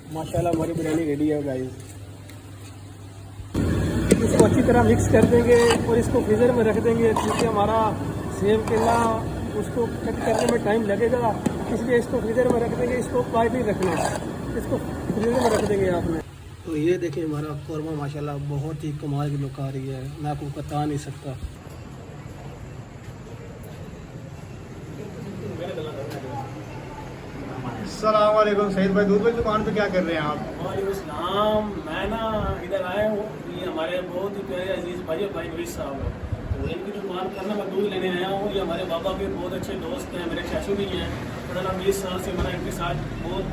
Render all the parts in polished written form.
माशाल्लाह हमारी बिरयानी रेडी है गाइस। इसको अच्छी तरह मिक्स कर देंगे और इसको फ्रीज़र में रख देंगे, क्योंकि हमारा सेब केला उसको कट करने में टाइम लगेगा, इसलिए इसको फ्रीज़र में रख देंगे। इसको बाहर नहीं रखना, इसको फ्रीज़र में रख देंगे आपने। तो ये देखिए हमारा कौरमा माशाल्लाह बहुत ही कमाल की लुक आ रही है, मैं आपको बता नहीं सकता। अस्सलाम वालेकुम सईद भाई, दूध वाली दुकान पे क्या कर रहे हैं आप? वालेकुम, मैं ना इधर आया हूँ, ये हमारे बहुत ही प्यारे अजीज़ भाई नवीस साहब है, तो इनकी दुकान पर ना मैं दूध लेने आया हूँ। ये हमारे बाबा के बहुत अच्छे दोस्त हैं, मेरे चाचू भी हैं। पता 20 साल से मेरा इनके साथ बहुत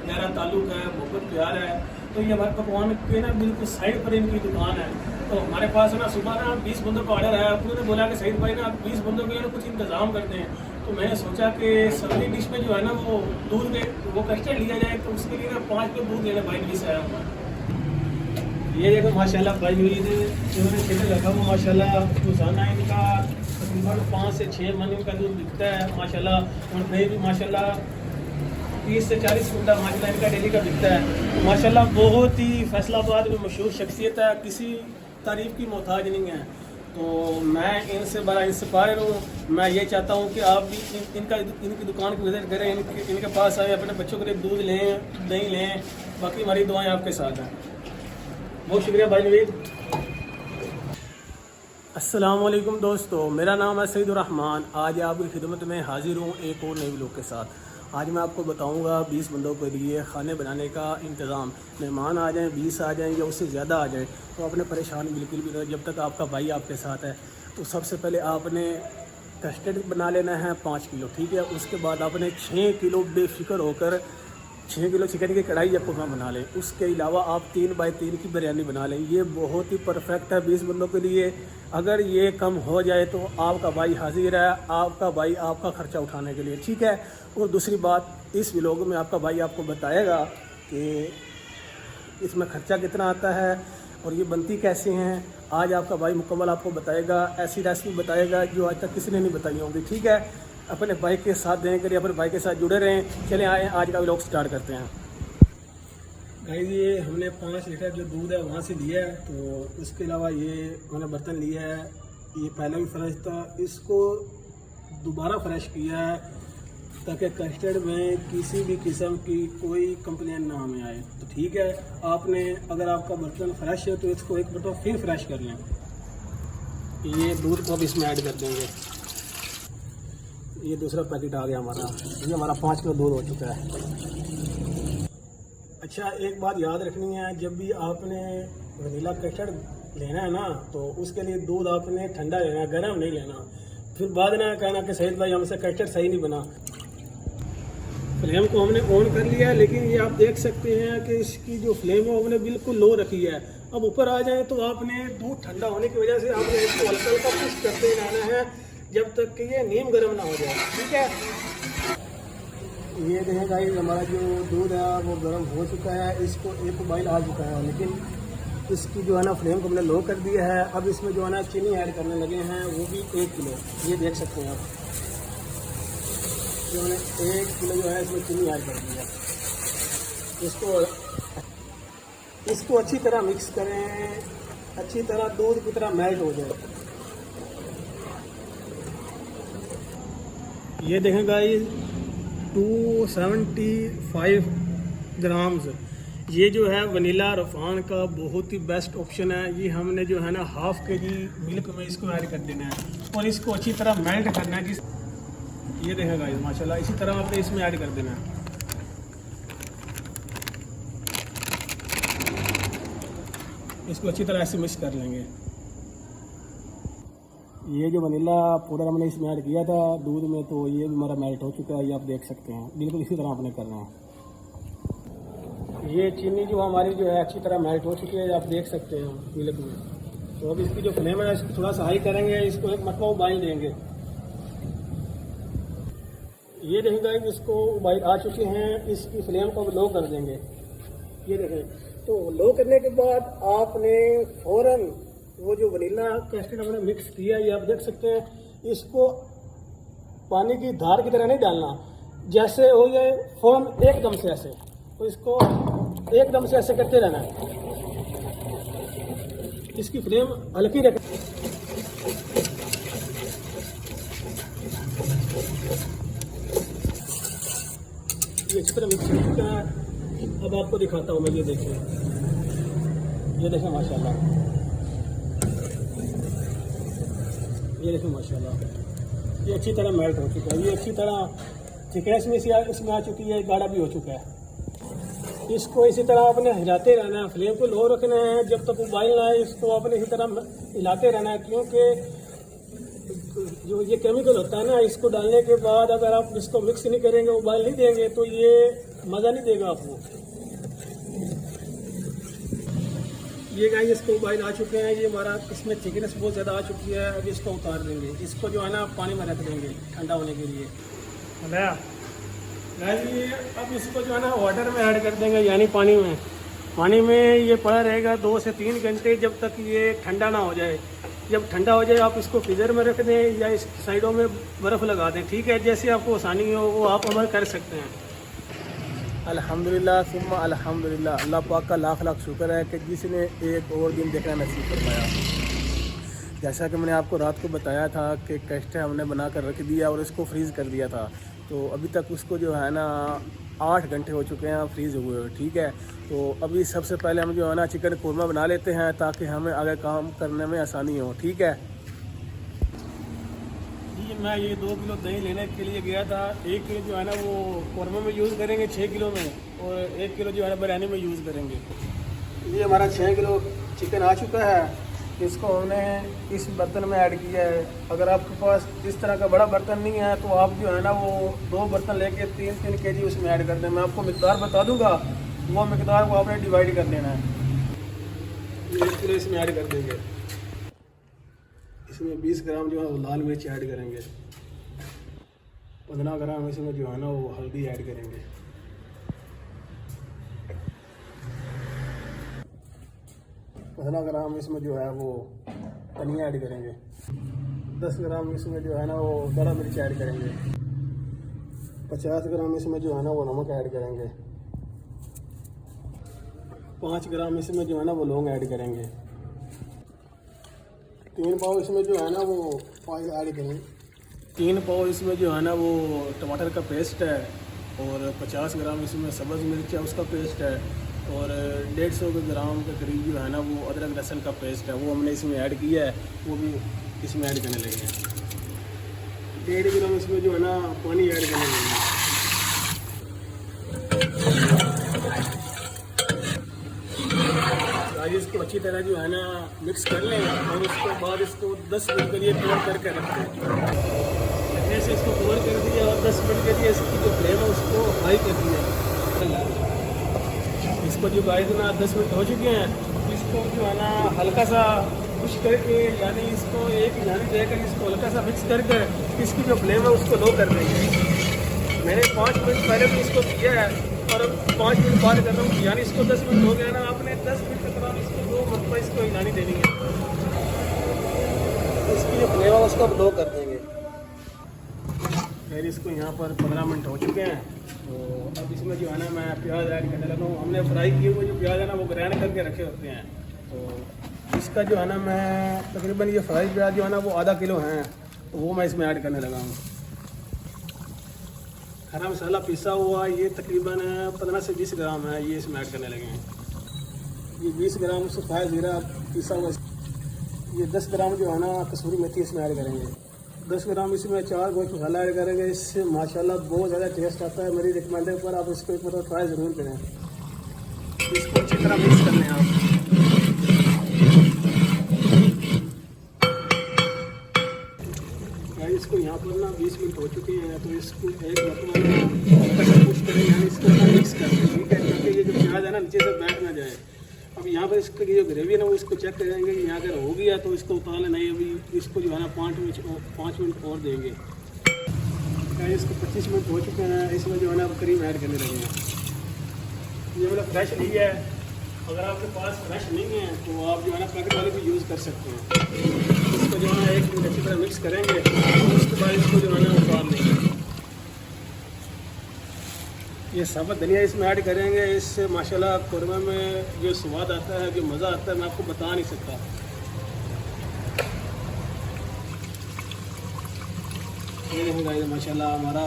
गहरा ताल्लुक है, बहुत प्यार है। तो ये हमारे पकवान के ना बिल्कुल साइड पर इनकी दुकान है। तो हमारे पास ना सुबह ना 20 बंदों का ऑर्डर आया, उन्होंने बोला कि सईद भाई ना आप 20 बंदों के लिए कुछ इंतज़ाम करते हैं। तो मैंने सोचा कि सब्जी डिश में जो है ना वो दूध में वो कस्टर्ड लिया जाए, तो उसके लिए ना 5 किलो दूध लेना भाई नवीस आया हूँ। ये देखो माशाल्लाह भाई नवीस जिन्होंने खेल रखा हुआ माशाल्लाह, रोजाना इनका तकरीबन 5 से 6 मन का दूध बिकता है माशाल्लाह। और दही भी माशाल्लाह 30 से 40 कुंटल माशाल्लाह इनका डेली का बिकता है माशाल्लाह। बहुत ही फैसलाबाद में मशहूर शख्सियत है, किसी तारीफ की मोहताज नहीं है। तो मैं इनसे बड़ा इंस्पायर हूँ। मैं ये चाहता हूँ कि आप भी इनकी दुकान की विजिट करें, इनके पास आए, अपने बच्चों के लिए दूध लें, दही लें। बाकी हमारी दुआएं आपके साथ हैं। बहुत शुक्रिया भाई नवीद। अस्सलाम वालेकुम दोस्तों, मेरा नाम है सईद रहमान। आज आपकी खिदमत में हाजिर हूँ एक और नई व्लॉग के साथ। आज मैं आपको बताऊंगा 20 बंदों के लिए खाने बनाने का इंतज़ाम। मेहमान आ जाएं, 20 आ जाएं या उससे ज़्यादा आ जाएं, तो आपने परेशान बिल्कुल भी नहीं, जब तक आपका भाई आपके साथ है। तो सबसे पहले आपने कस्टर्ड बना लेना है 5 किलो, ठीक है। उसके बाद आपने 6 किलो बेफिक्र होकर 6 किलो चिकन की कढ़ाई या कोरमा बना लें। उसके अलावा आप 3 बाई 3 की बिरयानी बना लें। ये बहुत ही परफेक्ट है 20 बंदों के लिए। अगर ये कम हो जाए तो आपका भाई हाजिर है, आपका भाई आपका ख़र्चा उठाने के लिए, ठीक है। और दूसरी बात, इस व्लॉग में आपका भाई आपको बताएगा कि इसमें ख़र्चा कितना आता है और ये बनती कैसे हैं। आज आपका भाई मुकम्मल आपको बताएगा, ऐसी रेसिपी बताएगा जो आज तक किसी ने नहीं बताई होंगी, ठीक है। अपने भाई के साथ देने के लिए अपने भाई के साथ जुड़े रहें। चलें आए आज का व्लॉग स्टार्ट करते हैं। गाइस ये हमने 5 लीटर जो दूध है वहाँ से लिया है, तो इसके अलावा ये मैंने बर्तन लिया है। ये पहले भी फ्रेश था, इसको दोबारा फ्रेश किया है ताकि कस्टर्ड में किसी भी किस्म की कोई कंप्लेन ना हमें आए। तो ठीक है, आपने अगर आपका बर्तन फ्रेश है तो इसको एक मरतबा फिर फ्रेश कर लें। ये दूध को अब इसमें ऐड कर देंगे। ये दूसरा पैकेट आ गया हमारा, ये हमारा 5 किलो दूध हो चुका है। अच्छा, एक बात याद रखनी है, जब भी आपने वनीला कस्टर्ड लेना है ना, तो उसके लिए दूध आपने ठंडा लेना है, गर्म नहीं लेना। फिर बाद में कहना कि सईद भाई हमसे कस्टर्ड सही नहीं बना। फ्लेम को हमने ऑन कर लिया है, लेकिन ये आप देख सकते हैं कि इसकी जो फ्लेम है हमने बिल्कुल लो रखी है। अब ऊपर आ जाए तो आपने दूध ठंडा होने की वजह से आपने इसको हल्का हल्का पुश करते रहना है जब तक कि ये नीम गर्म ना हो जाए, ठीक है। ये देखें गाइस, हमारा जो दूध है वो गर्म हो चुका है, इसको एक उबाइल आ चुका है, लेकिन इसकी जो है ना फ्लेम को हमने लो कर दिया है। अब इसमें जो है ना चीनी ऐड करने लगे हैं, वो भी 1 किलो। ये देख सकते हैं आप, जो हमने 1 किलो जो है इसमें चीनी ऐड कर दी है। इसको अच्छी तरह मिक्स करें, अच्छी तरह दूध की तरह मेल्ट हो जाए। ये देखें गाइस 275 ग्राम्स, ये जो है वनीला रफ़ान का बहुत ही बेस्ट ऑप्शन है। ये हमने जो है ना ½ kg मिल्क में इसको ऐड कर देना है और इसको अच्छी तरह मेल्ट करना है। ये देखें गाइस माशाल्लाह, इसी तरह आपने इसमें ऐड कर देना है। इसको अच्छी तरह ऐसे मिक्स कर लेंगे। ये जो वनीला पाउडर हमने इसमें ऐड किया था दूध में, तो ये भी हमारा मेल्ट हो चुका है। ये आप देख सकते हैं, बिल्कुल इसी तरह आपने करना है। ये चीनी जो हमारी जो है अच्छी तरह मेल्ट हो चुकी है, आप देख सकते हैं मिल्क में। तो अब इसकी जो फ्लेम है इसको थोड़ा सा हाई करेंगे, इसको एक मरतबा उबाल देंगे। ये देखेंगे इसको उबाल आ चुके हैं, इसकी फ्लेम को लो कर देंगे। ये देखें, तो लो करने के बाद आपने फ़ौरन वो जो वनीला कस्टर्ड हमने मिक्स किया, ये आप देख सकते हैं, इसको पानी की धार की तरह नहीं डालना, जैसे हो जाए फ़ौरन एकदम से ऐसे। तो इसको एकदम से ऐसे करते रहना है। इसकी फ्लेम हल्की रख। ये अच्छी तरह मिक्स हो चुका है। अब आपको दिखाता हूँ मैं, ये देखिए, ये देखें माशाल्लाह, ये देखें माशाल्लाह, ये अच्छी तरह मेल्ट हो चुका है। ये अच्छी तरह थिकनेस में इसमें आ चुकी है, गाढ़ा भी हो चुका है। इसको इसी तरह आपने हिलाते रहना है, फ्लेम को लो रखना है जब तक उबाल ना आए। इसको आपने इसी तरह हिलाते रहना है, क्योंकि जो ये केमिकल होता है ना, इसको डालने के बाद अगर आप इसको मिक्स नहीं करेंगे, उबाल नहीं देंगे, तो ये मज़ा नहीं देगा आपको। ये गाइस इसको उबाल आ चुके हैं, ये हमारा इसमें थिकनेस बहुत ज़्यादा आ चुकी है। अब इसको उतार देंगे, इसको जो है ना पानी में रख देंगे ठंडा होने के लिए। ये अब इसको जो है ना वाटर में ऐड कर देंगे, यानी पानी में ये पड़ा रहेगा 2 से 3 घंटे, जब तक ये ठंडा ना हो जाए। जब ठंडा हो जाए आप इसको फ्रीज़र में रख दें या इस साइडों में बर्फ़ लगा दें, ठीक है। जैसे आपको आसानी हो वो आप अमल कर सकते हैं। अल्हम्दुलिल्लाह सुम्मा अल्हम्दुलिल्लाह, अल्लाह पाक का लाख लाख शुक्र है कि जिसने एक और दिन देखना नसीब फरमाया। जैसा कि मैंने आपको रात को बताया था कि कष्ट हमने बना कर रख दिया और इसको फ्रीज़ कर दिया था, तो अभी तक उसको जो है ना 8 घंटे हो चुके हैं फ्रीज़ हुए हुए, ठीक है। तो अभी सबसे पहले हम जो है ना चिकन कोरमा बना लेते हैं, ताकि हमें आगे काम करने में आसानी हो, ठीक है। जी मैं ये 2 किलो दही लेने के लिए गया था। 1 किलो जो है ना वो कोरमा में यूज़ करेंगे 6 किलो में, और 1 किलो जो है ना बिरयानी में यूज़ करेंगे। ये हमारा 6 किलो चिकन आ चुका है। इसको हमने इस बर्तन में ऐड किया है। अगर आपके पास इस तरह का बड़ा बर्तन नहीं है तो आप जो है ना वो 2 बर्तन लेके 3-3 केजी उसमें ऐड कर दें। मैं आपको मिकदार बता दूंगा, वो मिकदार को आपने डिवाइड कर लेना है। 1 किलो इसमें ऐड कर देंगे। इसमें 20 ग्राम जो है वो लाल मिर्च ऐड करेंगे। 15 ग्राम इसमें जो है ना वो हल्दी ऐड करेंगे। 15 ग्राम इसमें जो है वो धनिया ऐड करेंगे। 10 ग्राम इसमें जो है ना वो बड़ा मिर्च ऐड करेंगे। 50 ग्राम इसमें जो है ना वो नमक ऐड करेंगे। 5 ग्राम इसमें जो है ना वो लौंग ऐड करेंगे। 3 पाव इसमें जो है ना वो ऑयल ऐड करेंगे। 3 पाव इसमें जो है ना वो टमाटर का पेस्ट है, और 50 ग्राम इसमें सब्ज़ मिर्च है उसका पेस्ट है, और 150 ग्राम के करीब जो है na वो अदरक लहसुन का पेस्ट है, वो हमने इसमें ऐड किया है, वो भी इसमें ऐड करने लगे हैं। 1.5 ग्राम इसमें जो है ना पानी ऐड करने लगे हैं। आज इसको अच्छी तरह जो है ना मिक्स कर लें, और उसके बाद इसको 10 मिनट के लिए कवर करके रखते हैं। ऐसे इसको कवर कर दिया और 10 मिनट के लिए इसकी जो फ्लेम है उसको हाई कर दिया। इसको जो गाइस ना 10 मिनट हो चुके हैं, इसको जो है ना हल्का सा पुश करके, यानी इसको एक हिलानी देकर इसको हल्का सा मिक्स करके इसकी जो फ्लेम है उसको लो कर देंगे। मैंने 5 मिनट पहले भी इसको किया है और 5 मिनट बाद कर रहा हूँ, यानी इसको 10 मिनट हो गया ना। आपने 10 मिनट के बाद इसको 2 मरतबा इसको हिलानी देनी है, इसकी जो फ्लेम है उसको लो कर देंगे। फिर इसको यहाँ पर 15 मिनट हो चुके हैं, तो अब इसमें जो है ना मैं प्याज ऐड करने लगा हूँ। हमने फ्राई किए हुए जो प्याज है ना वो ग्राइंड करके रखे होते हैं, तो इसका जो है ना मैं तकरीबन ये फ्राई प्याज जो है ना वो आधा किलो हैं, तो वो मैं इसमें ऐड करने लगा हूँ। हरा मसाला पिसा हुआ ये तकरीबन 15 से 20 ग्राम है, ये इसमें ऐड करने लगे हैं। ये 20 ग्राम सफ़ेद ज़ीरा पिसा हुआ, ये 10 ग्राम जो है ना कसूरी मेथी इसमें ऐड करेंगे। 10 ग्राम इसमें 4 गोश्त मसाला ऐड करेंगे। इससे माशाल्लाह बहुत ज़्यादा टेस्ट आता है। मेरी रिकमेंडेड पर आप इसको एक बार ट्राई ज़रूर करें। इसको अच्छी तरह मिक्स कर लें आप। इसको यहाँ पर ना 20 मिनट हो चुके हैं, तो इसको एक मतलब पुश करें, यानी इसको मिक्स कर दें, ठीक है, क्योंकि ये जो प्याज है ना नीचे से बैठ ना जाए। अब यहाँ पर इसकी जो ग्रेवी है ना वो इसको चेक करेंगे, यहाँ अगर हो गया तो इसको उतार लेना। अभी इसको जो है ना 5 मिनट और देंगे। इसको 25 मिनट हो चुके हैं, इसमें जो है ना करीम ऐड करने लगे हैं। ये मतलब फ्रेश नहीं है, अगर आपके पास फ्रेश नहीं है तो आप जो है ना पैकेट वाले भी यूज़ कर सकते हैं। इसको जो है ना 1 मिनट अच्छी तरह मिक्स करेंगे, उसके बाद इसको जो है ना उतार लेंगे। ये साबुत धनिया इसमें ऐड करेंगे, इससे माशाल्लाह कौरमा में जो स्वाद आता है, जो मज़ा आता है, मैं आपको बता नहीं सकता। ये रहेगा माशाल्लाह हमारा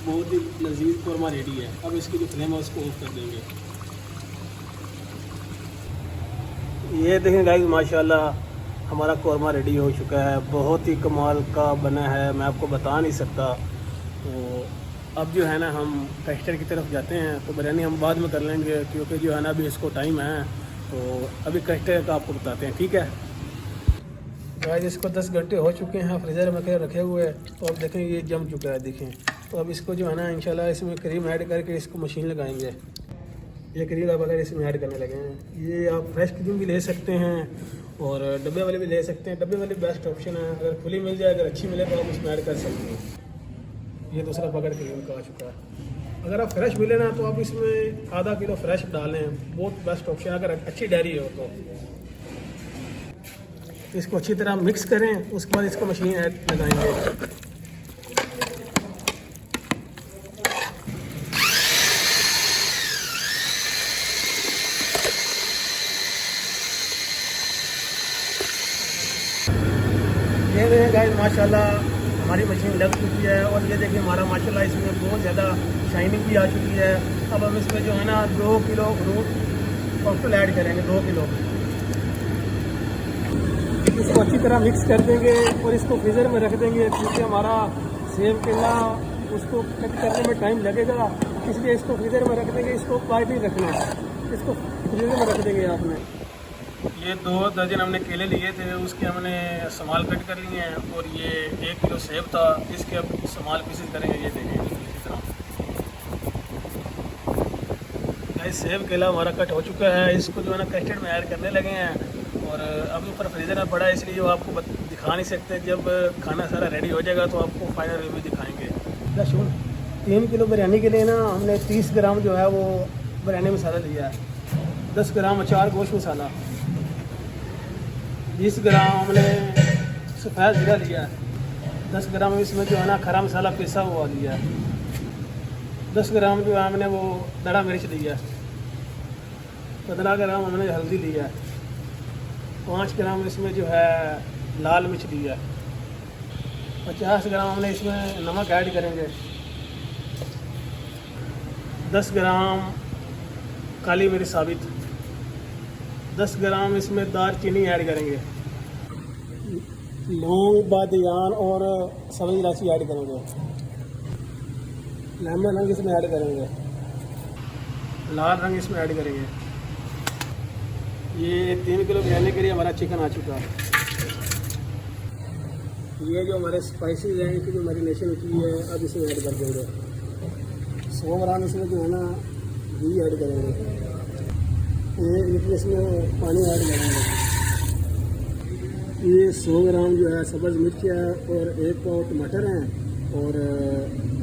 बहुत ही लजीज कौरमा रेडी है। अब इसकी जो फ्लेम है उसको ऑफ कर देंगे। ये देखें गाइस माशाल्लाह हमारा कौरमा रेडी हो चुका है, बहुत ही कमाल का बना है, मैं आपको बता नहीं सकता। तो अब जो है ना हम कस्टर्ड की तरफ जाते हैं। तो बिरयानी हम बाद में कर लेंगे क्योंकि जो है ना अभी इसको टाइम है, तो अभी कस्टर्ड का आपको बताते हैं, ठीक है। गाइस इसको 10 घंटे हो चुके हैं फ्रीज़र में रखे हुए, तो अब देखें ये जम चुका है, देखें। तो अब इसको जो है ना इंशाल्लाह इसमें क्रीम ऐड करके इसको मशीन लगाएंगे। ये क्रीम का बगैर इसमें ऐड करने लगे हैं। ये आप फ्रेश क्रीम भी ले सकते हैं और डब्बे वाले भी ले सकते हैं। डब्बे वाले बेस्ट ऑप्शन है, अगर खुली मिल जाए, अगर अच्छी मिले तो आप उसमें ऐड कर सकते हैं। ये दूसरा बगैर क्रीम का आ चुका है। अगर आप फ्रेश मिले ना तो आप इसमें आधा किलो फ्रेश डालें, बहुत बेस्ट ऑप्शन है अगर अच्छी डेयरी हो तो। इसको अच्छी तरह मिक्स करें, उसके बाद इसको मशीन ऐड लगाएंगे। ये देखिए गाइस माशाल्लाह हमारी मशीन लग चुकी है और ये देखिए हमारा माशाल्लाह इसमें बहुत ज़्यादा शाइनिंग भी आ चुकी है। अब हम इसमें जो है ना 2 किलो फ्रूट कॉकटेल ऐड करेंगे, 2 किलो। इसको अच्छी तरह मिक्स कर देंगे और इसको फ्रीज़र में रख देंगे क्योंकि हमारा सेब केला उसको कट करने में टाइम लगेगा, इसलिए इसको फ्रीज़र में रख देंगे। इसको बाहर नहीं रखना, इसको फ्रीज़र में रख देंगे आपने। ये 2 दर्जन हमने केले लिए थे, उसके हमने समाल कट कर लिए हैं और ये 1 किलो सेब था, इसके अब समाल पीसेस करेंगे। ये देखें इस तरह सेब केला हमारा कट हो चुका है। इसको जो है ना कस्टर्ड में ऐड करने लगे हैं और अभी ऊपर फ्रीज़र में पड़ा है, इसलिए जो आपको दिखा नहीं सकते। जब खाना सारा रेडी हो जाएगा तो आपको फाइनल रिव्यू दिखाएंगे। 3 किलो बिरयानी के लिए ना हमने 30 ग्राम जो है वो बिरयानी मसाला लिया है, 10 ग्राम अचार गोश्त मसाला, 20 ग्राम हमने सफ़ेद ज़ीरा लिया है, 10 ग्राम इसमें जो है ना खरा मसाला पिसा हुआ लिया है, 10 ग्राम जो है हमने वो दड़ा मिर्च लिया है, 15 ग्राम हमने हल्दी लिया है, 5 ग्राम इसमें जो है लाल मिर्च लिया है, 50 ग्राम हमने इसमें नमक ऐड करेंगे, 10 ग्राम काली मिर्च साबित, 10 ग्राम इसमें दालचीनी ऐड करेंगे, लौंग बादियान और सब्ज़ इलायची ऐड करेंगे, लेमन रंग इसमें ऐड करेंगे, लाल रंग इसमें ऐड करेंगे। ये 3 किलो बिरयानी के लिए हमारा चिकन आ चुका है। ये जो हमारे स्पाइसेस हैं इनकी जो मैरिनेशन की है अब इसमें ऐड कर देंगे। 100 ग्राम इसमें जो है ना घी ऐड करेंगे, 1 लीटर इसमें पानी ऐड करेंगे। ये 100 ग्राम जो है सब्ज़ मिर्च है और 1 पाव टमाटर हैं और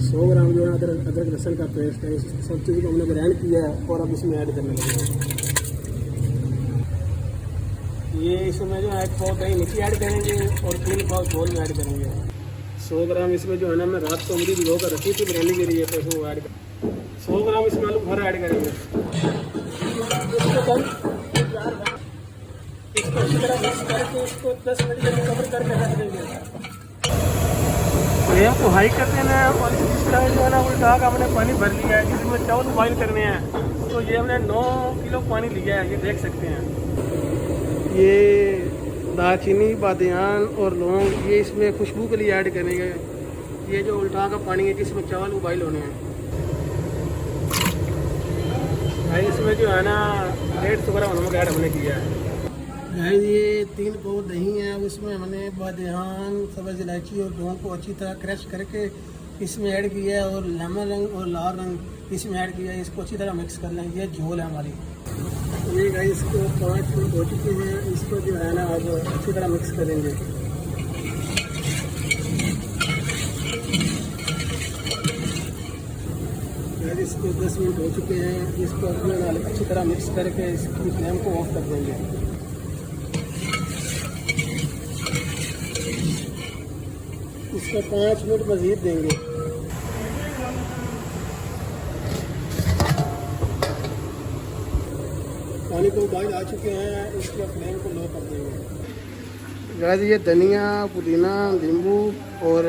100 ग्राम जो है अदरक लहसुन का पेस्ट है। इस सब चीज़ को हमने ग्राइंड किया है और अब इसमें ऐड करने लगे। ये इसमें जो है 1 पाव दही नीचे ऐड करेंगे और 3 पाव झोल में ऐड करेंगे। 100 ग्राम इसमें जो है ना मैं रात को उंगली भिगो कर रखी थी बिरयानी के लिए, तो इसमें ऐड कर 100 ग्राम इसमें आलू भर ऐड करेंगे। इसको अच्छी तरह मिक्स करके इसको 10 मिनट के लिए कवर करके रख देंगे। फ्लेम को हाई कर देना है और इस तरह जो है ना उल्टा का हमने पानी भर लिया है जिसमें चावल बॉइल करने हैं। तो ये हमने 9 किलो पानी लिया है, ये देख सकते हैं। ये दालचीनी बादियान और लौंग ये इसमें खुशबू के लिए ऐड करेंगे। ये जो उल्टा का पानी है जिसमें चावल उबाइल होने हैं, इसमें जो है ना 150 ग्राम नमक ऐड हमने किया है। ये 3 पाव दही है, उसमें हमने बादियान सब्ज़ इलायची और लौंग को अच्छी तरह क्रश करके इसमें ऐड किया है और लेमन रंग और लाल रंग इसमें ऐड किया है। इसको अच्छी तरह मिक्स कर लेंगे। ये झोल है हमारी। ये गाइस इसको 5 मिनट हो चुके हैं, इसको जो है ना अब अच्छी तरह मिक्स करेंगे। इसको 10 मिनट हो चुके हैं, इसको जो है अच्छी तरह मिक्स करके इसकी फ्लेम को ऑफ कर देंगे। इसको 5 मिनट मज़ीद देंगे। पानी को उबाल आ चुके हैं, इसके फ्लेम को लो कर देंगे। गाइस ये धनिया, पुदीना, नींबू और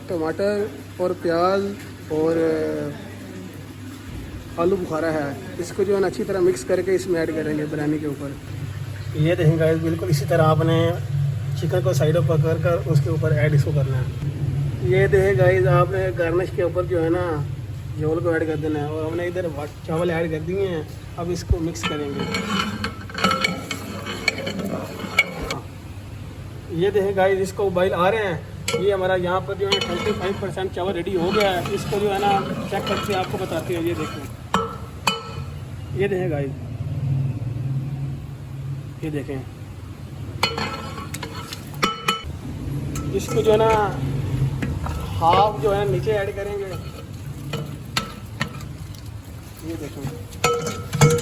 टमाटर और प्याज और आलू बुखारा है, इसको जो है ना अच्छी तरह मिक्स करके इसमें ऐड करेंगे बिरयानी के ऊपर। ये देखें गाइस, बिल्कुल इसी तरह आपने चिकन को साइडों पर कर उसके ऊपर ऐड इसको करना है। ये देखें गाइस, आपने गार्निश के ऊपर जो है ना चावल को ऐड कर देना है, और हमने इधर चावल ऐड कर दिए हैं। अब इसको मिक्स करेंगे। ये देखें गाइस, इसको उबाइल आ रहे हैं। ये हमारा यहाँ पर जो है 25% चावल रेडी हो गया है। इसको जो है ना चेक करके आपको बताते हैं। ये देखें, ये देखें गाइस, ये देखें, इसको जो है ना हाफ जो है नीचे ऐड करेंगे। ये देखें,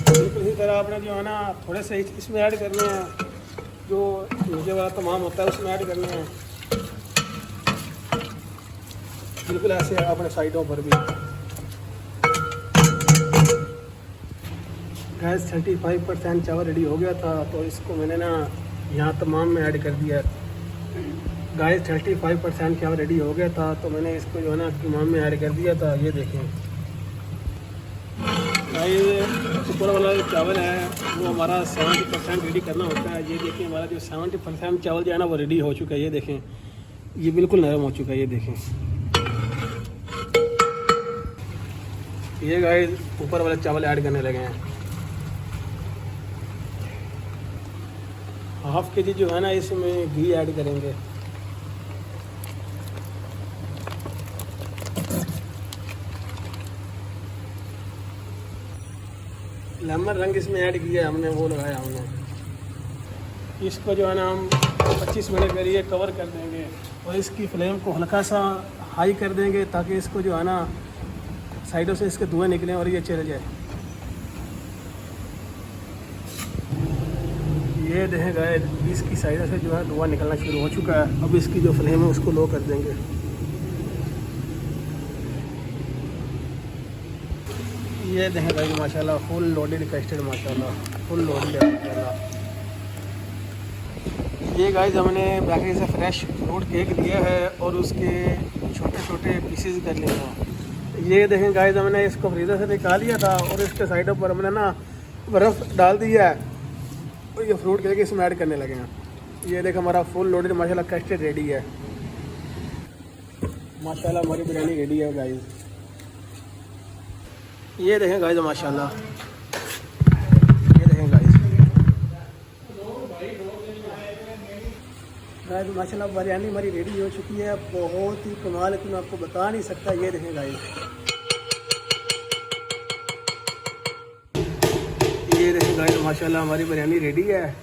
बिल्कुल इसी तरह आपने जो है ना थोड़े से इसमें ऐड करने हैं, जो नीचे वाला तमाम होता है उसमें ऐड करने हैं। बिल्कुल ऐसे अपने साइडों पर भी। गैस 35% चावल रेडी हो गया था, तो इसको मैंने ना यहाँ तमाम में ऐड कर दिया। गाइस 35% चावल रेडी हो गया था, तो मैंने इसको जो है ना तमाम में ऐड कर दिया था। ये देखें गाइस, ऊपर वाला जो चावल है वो हमारा 70% रेडी करना होता है। ये देखिए, हमारा जो 70% चावल जो है ना वो रेडी हो चुका है। ये देखें, ये बिल्कुल नरम हो चुका है। ये देखें, ये गाइस ऊपर वाला चावल ऐड करने लगे हैं। हाफ के जी जो है ना इसमें घी ऐड करेंगे। लेमन रंग इसमें ऐड किया हमने, वो लगाया हमने। इसको जो है ना हम 25 मिनट के लिए कवर कर देंगे, और इसकी फ्लेम को हल्का सा हाई कर देंगे, ताकि इसको जो है ना साइडों से इसके धुएं निकलें और ये चल जाए। ये देखें गाइस, इसकी साइडों से जो है धुआं निकलना शुरू हो चुका है। अब इसकी जो फ्लेम है उसको लो कर देंगे। ये देखें गाइस, माशाल्लाह फुल लोडेड कस्टर्ड, माशाल्लाह फुल लोडेड है माशाल्लाह। ये गाइस हमने बेकरी से फ्रेश फ्रूट केक लिया है और उसके छोटे छोटे पीसेस कर लिए हैं। ये देखें गाइस, हमने इसको फ्रीज़र से निकाल लिया था, और इसके साइडों पर हमने ना बर्फ़ डाल दिया है, और ये फ्रूट केक इसमें ऐड करने लगे हैं। ये देखें, हमारा फुल लोडेड माशाल्लाह कस्टर्ड रेडी है। माशाल्लाह हमारी बिरयानी रेडी है गाइस। ये देखें गाइस, माशाल्लाह, ये देखें गाइस, माशाल्लाह बिरयानी हमारी रेडी हो चुकी है। बहुत ही कमाल की, मैं आपको बता नहीं सकता। ये देखें गाइस, ये देखें गाइस, माशाल्लाह हमारी बिरयानी रेडी है।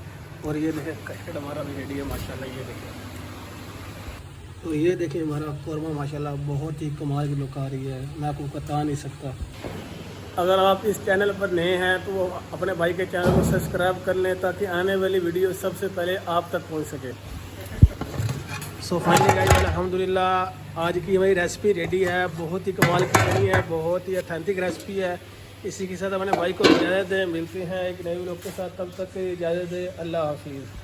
और ये देखें कस्टर्ड हमारा भी रेडी है माशाल्लाह। ये देखें, तो ये देखें हमारा कौरमा माशाल्लाह बहुत ही कमाल की लुक आ रही है, मैं आपको बता नहीं सकता। अगर आप इस चैनल पर नए हैं तो वो अपने भाई के चैनल को सब्सक्राइब कर लें, ताकि आने वाली वीडियो सबसे पहले आप तक पहुंच सके। सो फाइनली गाइस, अल्हम्दुलिल्लाह आज की हमारी रेसिपी रेडी है। बहुत ही कमाल की बनी है, बहुत ही ऑथेंटिक रेसिपी है। इसी के साथ अपने भाई को इजाज़त दें, मिलते हैं एक नए व्लॉग के साथ। तब तक इजाज़त दें, अल्लाह हाफिज़।